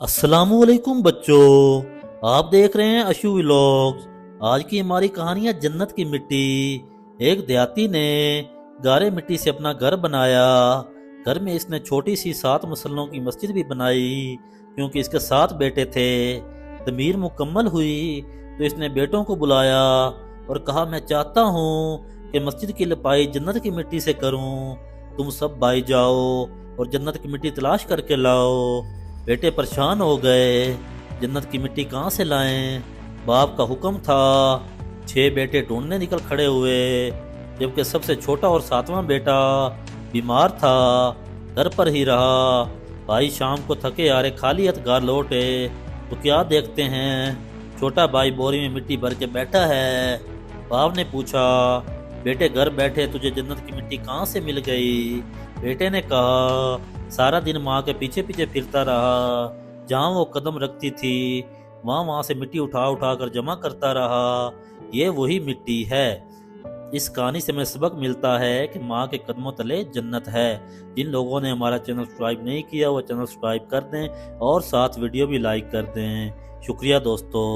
अस्सलामुअलैकुम बच्चों, आप देख रहे हैं अशु व्लॉग्स। आज की हमारी कहानी है जन्नत की मिट्टी। एक देहाती ने गारे मिट्टी से अपना घर बनाया। घर में इसने छोटी सी 7 मसलों की मस्जिद भी बनाई क्योंकि इसके 7 बेटे थे। तमीर मुकम्मल हुई तो इसने बेटों को बुलाया और कहा, मैं चाहता हूँ कि मस्जिद की लिपाई जन्नत की मिट्टी से करूँ। तुम सब भाई जाओ और जन्नत की मिट्टी तलाश करके लाओ। बेटे परेशान हो गए, जन्नत की मिट्टी कहाँ से लाएं। बाप का हुक्म था। 6 बेटे ढूंढने निकल खड़े हुए, जबकि सबसे छोटा और 7वां बेटा बीमार था, घर पर ही रहा। भाई शाम को थके हारे खाली हाथ घर लौटे तो क्या देखते हैं, छोटा भाई बोरी में मिट्टी भर के बैठा है। बाप ने पूछा, बेटे घर बैठे तुझे जन्नत की मिट्टी कहाँ से मिल गई। बेटे ने कहा, सारा दिन माँ के पीछे पीछे फिरता रहा, जहाँ वो कदम रखती थी वहाँ से मिट्टी उठा उठा कर जमा करता रहा। ये वही मिट्टी है। इस कहानी से हमें सबक मिलता है कि माँ के कदमों तले जन्नत है। जिन लोगों ने हमारा चैनल सब्सक्राइब नहीं किया वो चैनल सब्सक्राइब कर दें और साथ वीडियो भी लाइक कर दें। शुक्रिया दोस्तों।